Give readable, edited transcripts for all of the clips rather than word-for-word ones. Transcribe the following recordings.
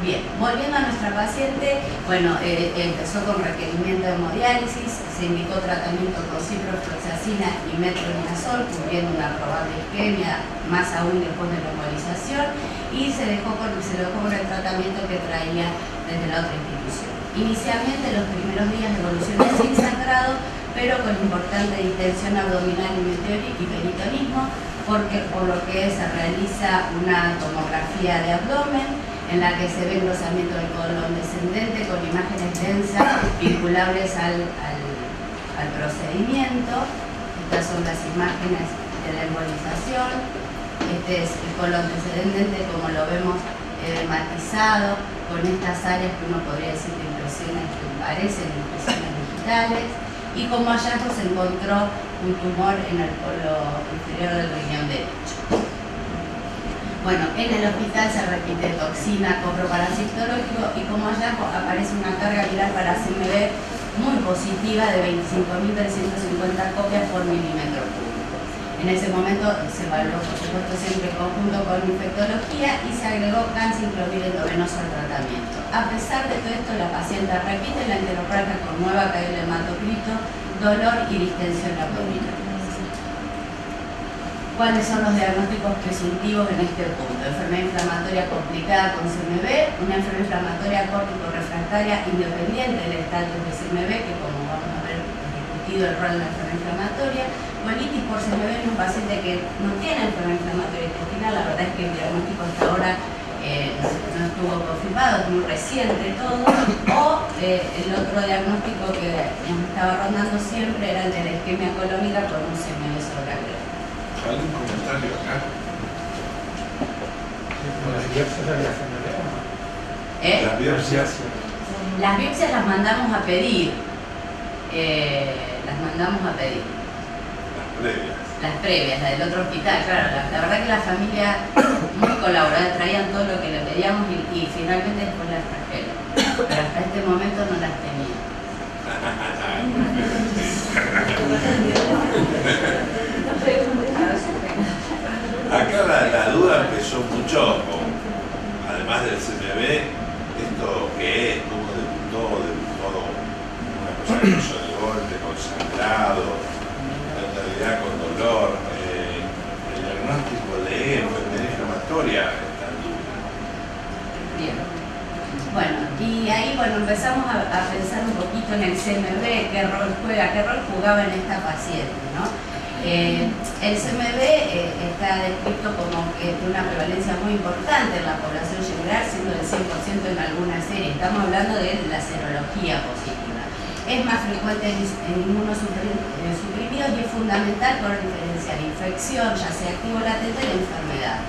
Bien, volviendo a nuestra paciente, bueno, empezó con requerimiento de hemodiálisis, se indicó tratamiento con ciprofloxacina y metronidazol, cubriendo una probable isquemia, más aún después de la embolización, y se dejó con el tratamiento que traía desde la otra institución. Inicialmente, los primeros días de evolución sin sangrado, pero con importante distensión abdominal y peritonismo, porque por lo que se realiza una tomografía de abdomen, en la que se ve engrosamiento del colon descendente con imágenes densas vinculables al procedimiento. Estas son las imágenes de la embolización. Este es el colon descendente, como lo vemos matizado, con estas áreas que uno podría decir de impresiones que parecen impresiones digitales. Y como hallazgo se encontró un tumor en el polo inferior del riñón derecho. Bueno, en el hospital se repite toxina, copro parasitológico, y como hallazgo aparece una carga viral para CMV muy positiva de 25.350 copias por milímetro cúbico. En ese momento se evaluó, por supuesto, siempre en conjunto con infectología, y se agregó canciclovir endovenoso al tratamiento. A pesar de todo esto, la paciente repite la enteropraquia con nueva caída de hematocrito, dolor y distensión abdominal. ¿Cuáles son los diagnósticos presuntivos en este punto? Enfermedad inflamatoria complicada con CMV, una enfermedad inflamatoria córtico-refractaria independiente del estatus de CMV, que como vamos a ver, discutido el rol de la enfermedad inflamatoria, colitis por CMV en un paciente que no tiene enfermedad inflamatoria intestinal. La verdad es que el diagnóstico hasta ahora no estuvo confirmado, es muy reciente todo, o el otro diagnóstico que nos estaba rondando siempre era el de la isquemia colónica por un CMV sobreagregado. ¿Algún comentario acá? ¿Las biopsias de la CMV o no? Las biopsias. Las biopsias las mandamos a pedir. Las mandamos a pedir. Las previas. Las previas, las del otro hospital, claro. La verdad que la familia muy colaboradora, traían todo lo que le pedíamos y finalmente después las trajeron. Pero hasta este momento no las tenía. Acá la duda empezó mucho con, además del CMV, esto que es, cómo debutó una persona que hizo de golpe, con sangrado, en realidad con dolor, el diagnóstico de enfermedad inflamatoria está en duda. Bien. Bueno, y ahí empezamos a pensar un poquito en el CMV, qué rol juega, qué rol jugaba en esta paciente, ¿no? El CMV está descrito como que tiene una prevalencia muy importante en la población general, siendo del 100% en algunas series. Estamos hablando de la serología positiva. Es más frecuente en inmunosuprimidos y es fundamental por diferenciar infección, ya sea activo o latente, de enfermedad.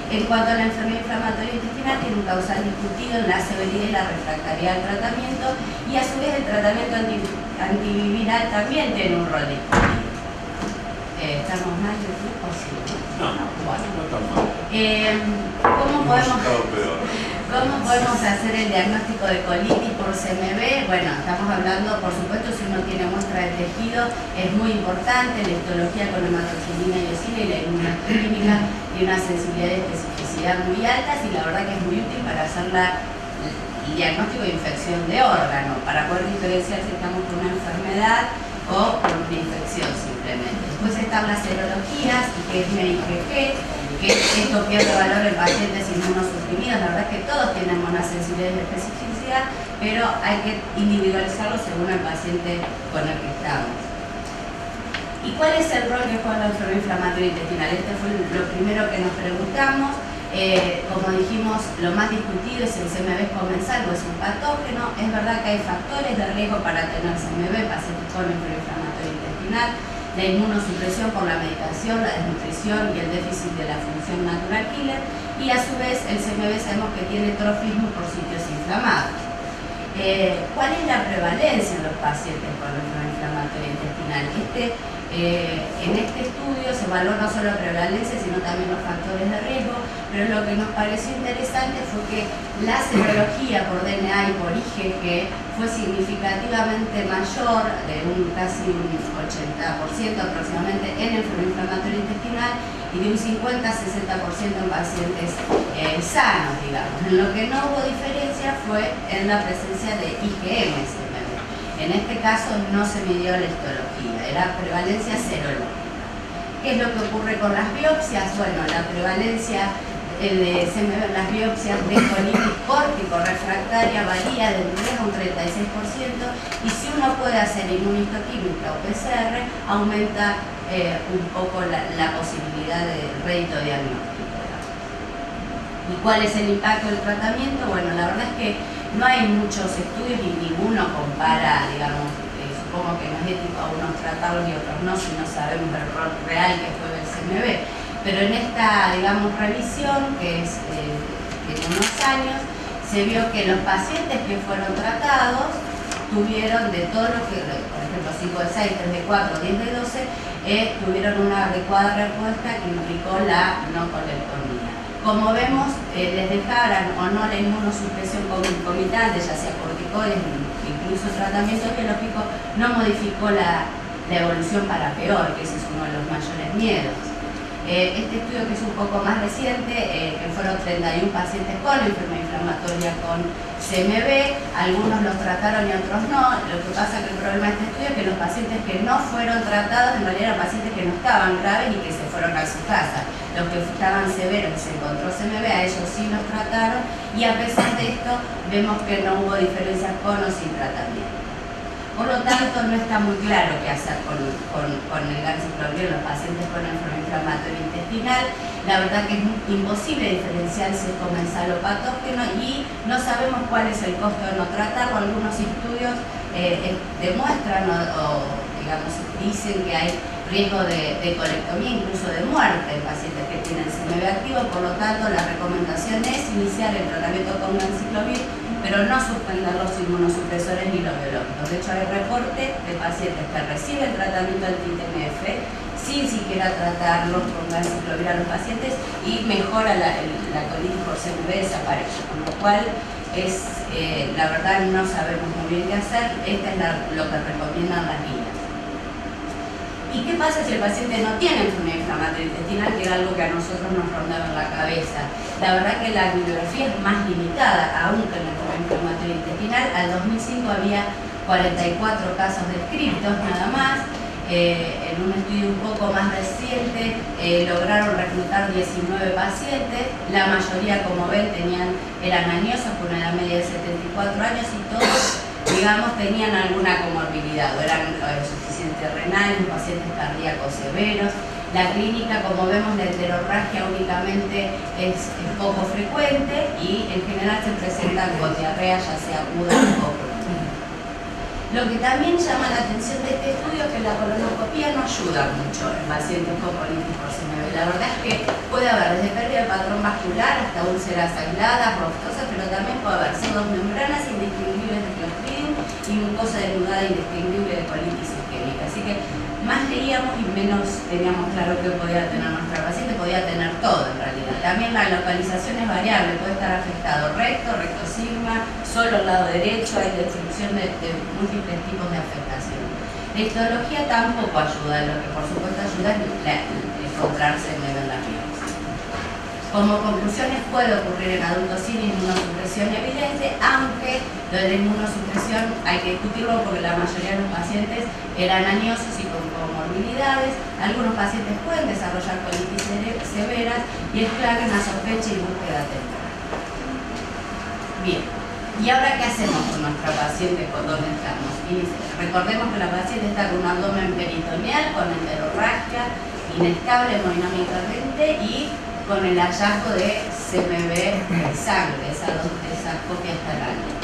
En cuanto a la enfermedad inflamatoria intestinal, tiene un causal discutido en la severidad y la refractariedad del tratamiento, y a su vez el tratamiento antiviral también tiene un rol discutido. ¿Estamos mal de tiempo? Sí. No, bueno, no tan mal. ¿Cómo podemos hacer el diagnóstico de colitis por CMV? Bueno, estamos hablando, por supuesto, si uno tiene muestra de tejido, es muy importante la histología con hematoxilina y eosina y la inmunohistoquímica tiene una sensibilidad y especificidad muy altas, y la verdad que es muy útil para hacer el diagnóstico de infección de órgano, para poder diferenciar si estamos con una enfermedad o con una infección simplemente. Después están las serologías, que es MIGG, que esto pierde valor en pacientes inmunosuprimidos. La verdad es que todos tenemos una sensibilidad y especificidad, pero hay que individualizarlo según el paciente con el que estamos. ¿Y cuál es el rol que juega la enfermedad inflamatoria intestinal? Este fue lo primero que nos preguntamos. Como dijimos, lo más discutido es el CMV comensal o es un patógeno. Es verdad que hay factores de riesgo para tener CMV, pacientes con enfermedad inflamatoria intestinal, la inmunosupresión por la medicación, la desnutrición y el déficit de la función natural killer, y a su vez el CMV sabemos que tiene trofismo por sitios inflamados. ¿Cuál es la prevalencia en los pacientes con enfermedad inflamatoria intestinal? En este estudio se evaluó no solo prevalencia, sino también los factores de riesgo, pero lo que nos pareció interesante fue que la serología por DNA y por IgG fue significativamente mayor, de casi un 80% aproximadamente, en enfermedad inflamatoria intestinal y de un 50-60% en pacientes sanos, digamos. En lo que no hubo diferencia fue en la presencia de IgM. En este caso no se midió la histología, era prevalencia serológica. ¿Qué es lo que ocurre con las biopsias? Bueno, la prevalencia de CMV en las biopsias de colitis córtico refractaria varía de un 3 a un 36%, y si uno puede hacer inmunistoquímica o PCR, aumenta un poco la posibilidad de rédito diagnóstico. ¿Y cuál es el impacto del tratamiento? Bueno, la verdad es que no hay muchos estudios y ninguno compara, digamos, supongo que no es ético a unos tratarlos y otros no, si no sabemos el rol real que juega el CMV. Pero en esta, digamos, revisión, que es de unos años, se vio que los pacientes que fueron tratados tuvieron de todo lo que, por ejemplo, 5 de 6, 3 de 4, 10 de 12, tuvieron una adecuada respuesta que implicó la no colectomía. Como vemos, les dejaran o no la inmunosupresión concomitante, ya sea corticoides, incluso tratamiento biológico, no modificó la evolución para peor, que ese es uno de los mayores miedos. Este estudio, que es un poco más reciente, que fueron 31 pacientes con enfermedad inflamatoria con CMV, algunos los trataron y otros no. Lo que pasa es que el problema de este estudio es que los pacientes que no fueron tratados en realidad eran pacientes que no estaban graves y que se fueron a su casa. Los que estaban severos y se encontró CMV, a ellos sí los trataron, y a pesar de esto vemos que no hubo diferencias con o sin tratamiento. Por lo tanto, no está muy claro qué hacer con el ganciclovir en los pacientes con enfermedad inflamatoria intestinal. La verdad que es imposible diferenciar si es comensal o patógeno, y no sabemos cuál es el costo de no tratarlo. Algunos estudios demuestran o digamos, dicen que hay riesgo de colectomía, incluso de muerte en pacientes que tienen CMV activo. Por lo tanto, la recomendación es iniciar el tratamiento con ganciclovir, pero no suspender los inmunosupresores ni los biológicos. De hecho, hay reportes de pacientes que reciben tratamiento anti-TNF sin siquiera tratarlos con ganciclovir a los pacientes, y mejora la colitis por CMV, desaparece. Con lo cual, la verdad no sabemos muy bien qué hacer. Esta es lo que recomiendan las guías. ¿Y qué pasa si el paciente no tiene enfermedad inflamatoria intestinal, que era algo que a nosotros nos rondaba en la cabeza? La verdad que la bibliografía es más limitada, aún que en la enfermedad inflamatoria intestinal. Al 2005 había 44 casos descritos nada más. En un estudio un poco más reciente lograron reclutar 19 pacientes. La mayoría, como ven, eran añosos con una edad media de 74 años, y todos, digamos, tenían alguna comorbilidad, o eran insuficientes renales, pacientes cardíacos severos. La clínica, como vemos, la enterorragia únicamente es poco frecuente, y en general se presentan con diarrea, ya sea aguda o crónica. Lo que también llama la atención de este estudio es que la colonoscopía no ayuda mucho en pacientes con colitis por CMV. La verdad es que puede haber desde pérdida de patrón vascular hasta úlceras aisladas, rostosas, pero también puede haber pseudomembranas indistinguibles de Clostridium y mucosa denudada indistinguible de colitis isquémica. Así que más leíamos y menos teníamos claro qué podía tener nuestra paciente. Podía tener todo en realidad. También la localización es variable, puede estar afectado recto sigma, solo el lado derecho, hay distribución de múltiples tipos de afectación. La histología tampoco ayuda, lo que por supuesto ayuda es encontrarse en la biopsia. Como conclusiones, puede ocurrir en adultos sin inmunosupresión evidente, aunque lo de la inmunosupresión hay que discutirlo porque la mayoría de los pacientes eran añosos y con comorbilidades. Algunos pacientes pueden desarrollar colitis severas, y es clave una sospecha y búsqueda temprana. Bien, ¿y ahora qué hacemos con nuestra paciente? ¿Con dónde estamos? Y recordemos que la paciente está con un abdomen peritoneal, con enterorragia, inestable hemodinámicamente y con el hallazgo de CMV en sangre, esas copias terráneas.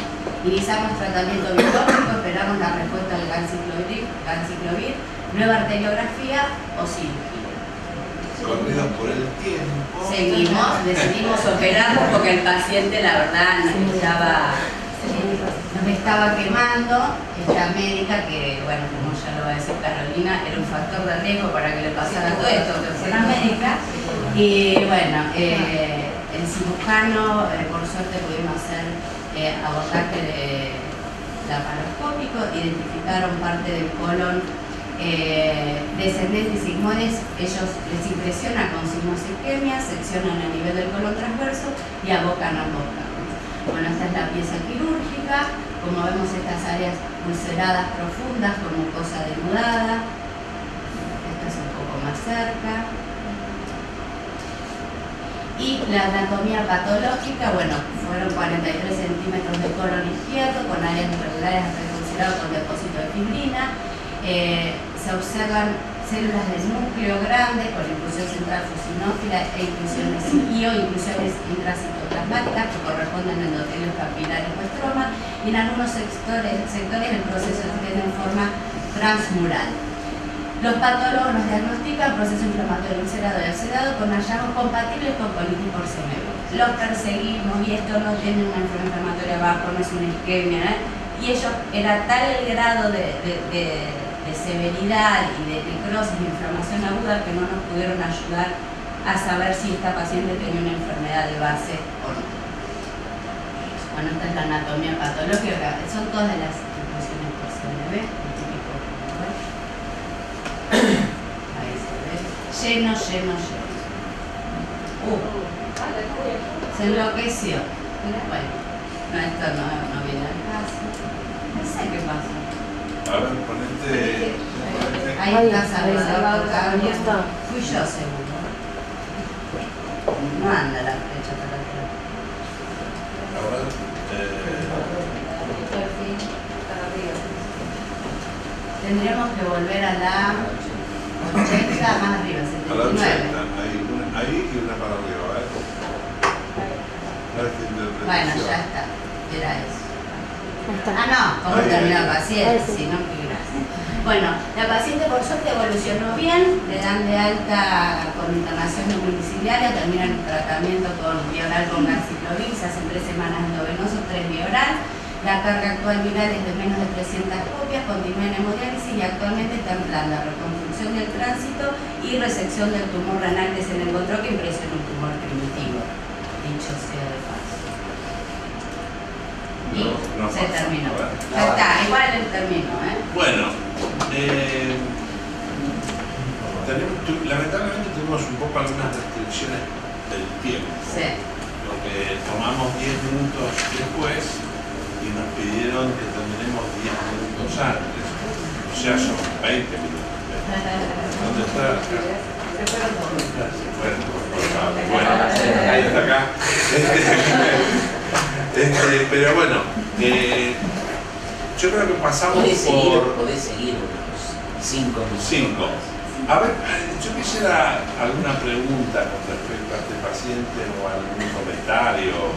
Iniciamos tratamiento biológico, esperamos la respuesta del ganciclovir, nueva arteriografía o cirugía. Corridos por el tiempo. Decidimos operarlo porque el paciente, la verdad, necesitaba le estaba quemando esta médica que, bueno, como ya lo va a decir Carolina, era un factor de riesgo para que le pasara todo esto, que fuera médica. Y bueno, el cirujano, por suerte pudimos hacer abordaje laparoscópico, identificaron parte del colon descendentes y sigmoides. Ellos les impresiona con signos de isquemia, seccionan a nivel del colon transverso y abocan ambos campos. Bueno, esta es la pieza quirúrgica. Como vemos, estas áreas ulceradas profundas con mucosa denudada. Esta es un poco más cerca. Y la anatomía patológica, bueno, fueron 43 centímetros de colon izquierdo con áreas irregulares ulceradas con depósito de fibrina. Se observan células del núcleo grande con inclusión central fusinófila e inclusiones intracitoplasmáticas que corresponden a endotelios capilares o estroma, y en algunos sectores el proceso tiene forma transmural. Los patólogos nos diagnostican proceso inflamatorio ulcerado y ulcerado con hallazgos compatibles con colitis por CMV. Los perseguimos y esto no tiene una enfermedad inflamatoria abajo, no es una isquemia, y ellos era tal el grado de severidad y de necrosis y inflamación aguda que no nos pudieron ayudar a saber si esta paciente tenía una enfermedad de base o no. Bueno, esta es la anatomía patológica, son todas las inclusiones por CMV, el típico, ahí se ve, lleno. Se enloqueció. Bueno, no, esto no viene al caso. No sé qué pasa. A ver, ponete. Ahí está Salvador. Ahí está. Fui yo seguro. No anda la flecha para atrás. A ver, Tendríamos que volver a la 80, más arriba, a la 80, 79. ahí y una para arriba, a ver. Bueno, ya está. Era eso. Ah, no, ¿cómo terminó el paciente? Si no, qué gracia. Bueno, la paciente por suerte evolucionó bien, le dan de alta con internación domiciliaria, termina el tratamiento con bioral con ganciclovir, se hacen 3 semanas endovenoso, 3 bioral. La carga actual viral es de menos de 300 copias, continúa en hemodiálisis y actualmente está en plan de reconstrucción del tránsito y resección del tumor renal que se le encontró, que impresiona un tumor primitivo, dicho sea de paso. Y No se pasa, terminó. a ver. Ya está, igual terminó, Bueno, lamentablemente tuvimos un poco algunas restricciones del tiempo, Sí. porque tomamos 10 minutos después y nos pidieron que terminemos 10 minutos antes, o sea, son 20 minutos. ¿Dónde está? Acá. Se fueron todos. Bueno, ahí está acá. Pero bueno, yo creo que pasamos Podés seguir unos 5 minutos. 5. A ver, yo quisiera alguna pregunta con respecto a este paciente o algún comentario.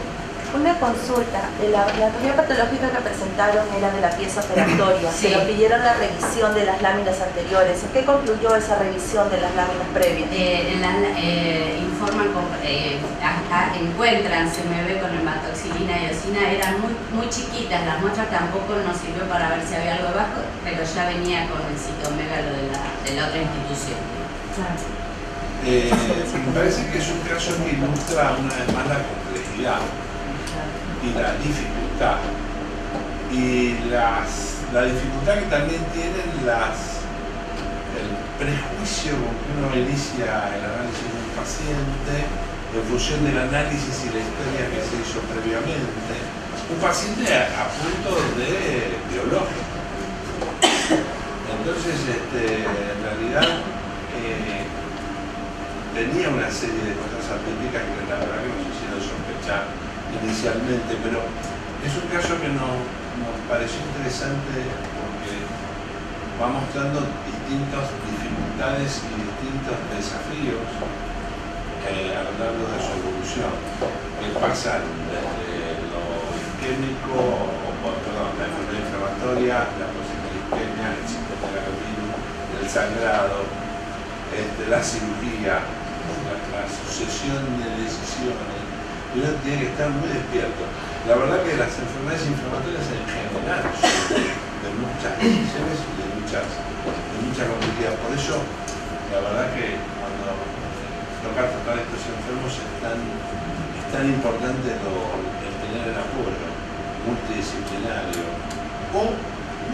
Una consulta, la anatomía patológica que presentaron era de la pieza operatoria, Sí. pero pidieron la revisión de las láminas anteriores. ¿En qué concluyó esa revisión de las láminas previas? Encuentran CMV con hematoxilina y eosina, eran muy chiquitas, las muestras tampoco nos sirvió para ver si había algo abajo, pero ya venía con el citomegalo de la otra institución. Me parece que es un caso que ilustra una vez más la complejidad y la dificultad. Y la dificultad que también tienen el prejuicio con que uno inicia el análisis de un paciente en función del análisis y la historia que se hizo previamente. Un paciente a punto de biológico. Entonces, en realidad, tenía una serie de cosas atípicas que la verdad que nos hicieron sospechar inicialmente, pero es un caso que nos pareció interesante porque va mostrando distintas dificultades y distintos desafíos a lo largo de su evolución, que pasan desde lo isquémico, la enfermedad inflamatoria, la posible isquemia, el citomegalovirus, el sangrado, la cirugía, la sucesión de decisiones, y uno tiene que estar muy despierto. La verdad que las enfermedades inflamatorias en general son de muchas condiciones y de mucha complejidad. Por eso, la verdad que cuando toca tratar a estos enfermos es tan importante el tener el apoyo multidisciplinario o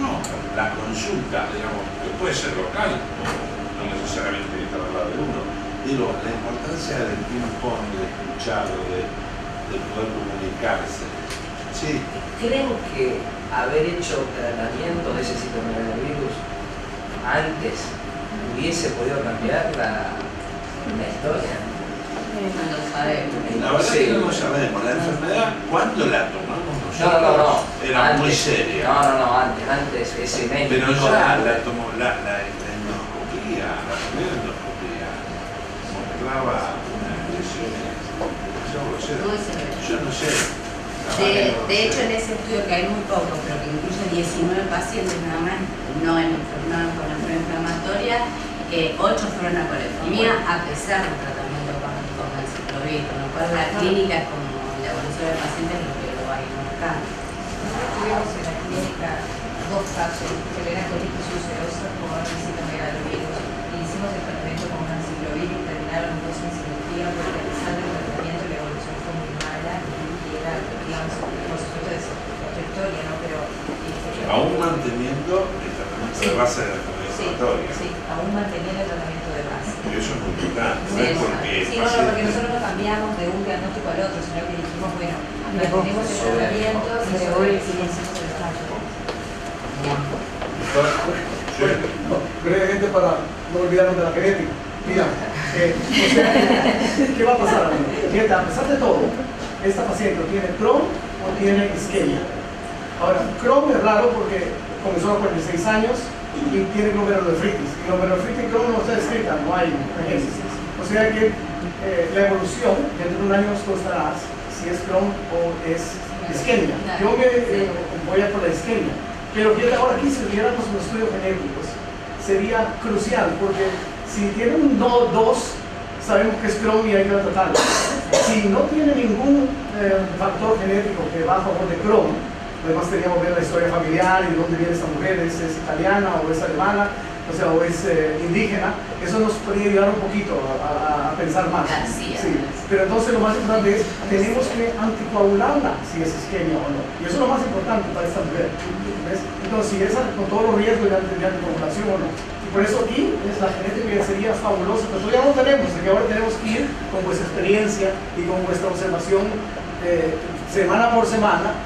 no, la consulta, digamos, que puede ser local o no necesariamente tiene que hablar de uno. Digo, la importancia del ping-pong, de escuchar, de poder comunicarse. Sí. ¿Creen que haber hecho tratamiento de ese citomegalovirus antes hubiese podido cambiar la historia? No lo sabemos. La verdad que no lo sabemos. La enfermedad, ¿cuándo la tomamos nosotros? No. Era antes, muy seria. No, antes ese médico. Pero ya la tomó la endoscopía, la primera endoscopía mostraba unas lesiones. Yo no sé. De hecho, en ese estudio, que hay muy poco, pero que incluye 19 pacientes nada más, no con enfermedad inflamatoria, 8 fueron a colectomía a pesar del tratamiento con el ciclovir, con lo cual la clínica es como la evolución del paciente es lo que lo va a ir marcando. Tuvimos en la clínica 2 casos de colitis ulcerosa con citomegalovirus y hicimos el tratamiento con una ciclovir y terminaron los 2 en cirugía porque a pesar del tratamiento la evolución fue muy mala y era, digamos, por supuesto de otra historia, ¿no? Pero aún manteniendo el tratamiento de base de la enfermedad inflamatoria. Sí, aún manteniendo el tratamiento de base. Y eso es muy importante, ¿no? Porque nosotros no cambiamos de un diagnóstico al otro, sino que dijimos, bueno, mantenemos el tratamiento y sobre el hicimos el ensayo. Brevemente para no olvidarnos de la genética. Mira, ¿qué va a pasar, amigo? Fíjate, a pesar de todo, esta paciente tiene Crohn o tiene isquemia. Ahora, Crohn es raro porque comenzó a los 46 años y tiene glomerulonefritis. Y glomerulonefritis y Crohn no está descrita, no hay ejemplos. O sea que la evolución, dentro de un año nos costará si es Crohn o es isquemia. Yo voy a por la isquemia. Pero fíjate, ahora aquí si viéramos los estudios genéticos, sería crucial porque si tiene un 2, sabemos que es Crohn y hay que tratarlo. Si no tiene ningún factor genético que va a favor de Crohn, además teníamos que ver la historia familiar y de dónde viene esta mujer, es italiana o es alemana, o sea, o es indígena, eso nos podría ayudar un poquito a pensar más. Sí. Pero entonces lo más importante es, tenemos que anticoagularla si es isquemia o no. Y eso es lo más importante para esta mujer. ¿Ves? Entonces, si es con todos los riesgos de anticoagulación o no. Y por eso aquí es la genética que sería fabulosa, pero todavía no tenemos, así que ahora tenemos que ir con vuestra experiencia y con vuestra observación semana por semana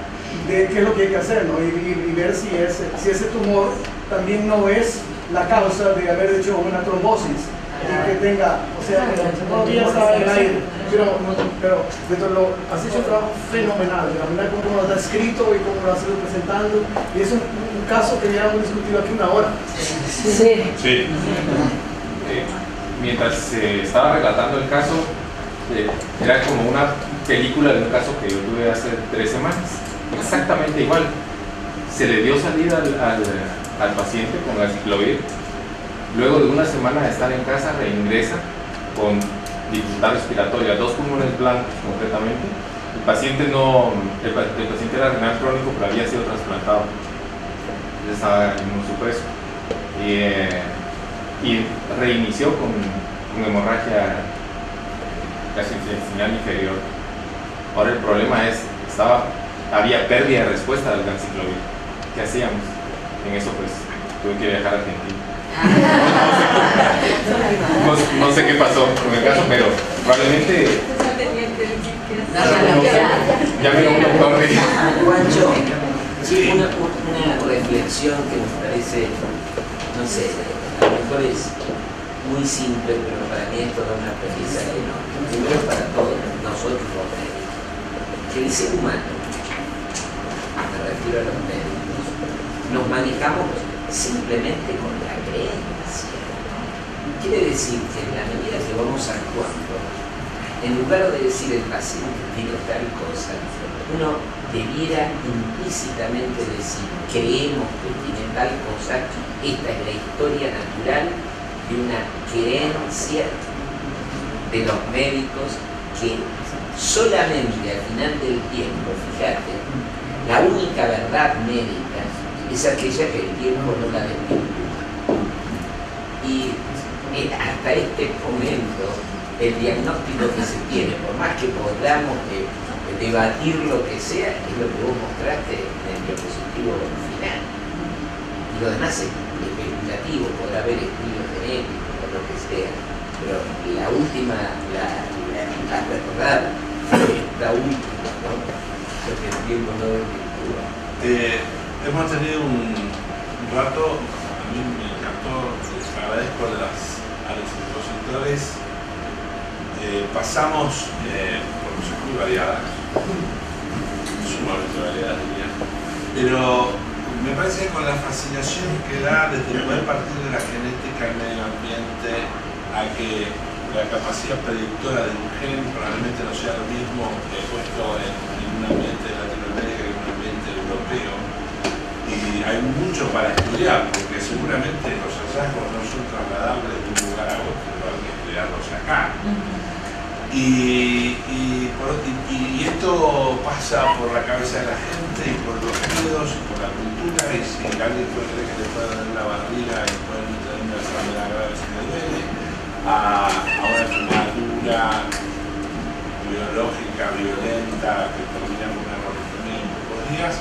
de qué es lo que hay que hacer, ¿no? Y ver si ese tumor también no es la causa de haber hecho una trombosis y que tenga, o sea, todavía está en el aire, pero has hecho un trabajo fenomenal, la manera como lo has escrito y cómo lo has ido presentando, y es un caso que ya hemos discutido aquí 1 hora. Sí. Mientras estaba relatando el caso, era como una película de un caso que yo tuve hace 3 semanas, exactamente igual. Se le dio salida al paciente con aciclovir. Luego de 1 semana de estar en casa, reingresa con dificultad respiratoria, 2 pulmones blancos concretamente. El paciente era renal crónico, pero había sido trasplantado. Estaba inmunosupreso. Y reinició con hemorragia gastrointestinal inferior. Ahora el problema es, había pérdida de respuesta del ganciclovir. ¿Qué hacíamos? En eso pues tuve que viajar a Argentina. No sé qué pasó con el caso, pero probablemente ya me un doctor. Juancho, Sí. una reflexión que me parece, no sé, a lo mejor es muy simple, pero para mí esto da una premisa enorme. Primero para todos nosotros los médicos, que el ser humano, me refiero a los médicos, nos manejamos simplemente con la creencia. Quiere decir que en la medida que vamos actuando, en lugar de decir el paciente tiene tal cosa, uno debiera implícitamente decir, creemos que tiene tal cosa, esta es la historia natural de una creencia de los médicos que solamente al final del tiempo, fíjate, la única verdad médica es aquella que el tiempo no la desvirtúa. Y hasta este momento, el diagnóstico que se tiene, por más que podamos debatir lo que sea, es lo que vos mostraste en el diapositivo final. Y lo demás es especulativo, podrá haber estudios genéticos o lo que sea, pero la última, la verdad, la última, ¿no? Porque el tiempo no desvirtúa. Hemos tenido un rato, a mí me encantó, les agradezco a los expositores. Pasamos por cosas muy variadas, sumamente variadas diría, pero me parece que con la fascinación que da desde poder partir de la genética al medio ambiente a que la capacidad predictora de un gen probablemente no sea lo mismo puesto en un ambiente de Latinoamérica que en un ambiente europeo. Y hay mucho para estudiar, porque seguramente los hallazgos no son trasladables de un lugar a otro, pero hay que estudiarlos acá. Y esto pasa por la cabeza de la gente y por los miedos y por la cultura, y si alguien puede creer que le puede dar una barriga y puede tener una enfermedad grave si le duele, a una enfermedad biológica, violenta, que termina con una robotomía en pocos días.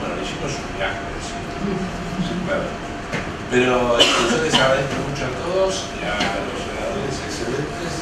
Bueno, hicimos un viaje, sí, claro. Pero yo les agradezco mucho a todos y a los oradores excelentes.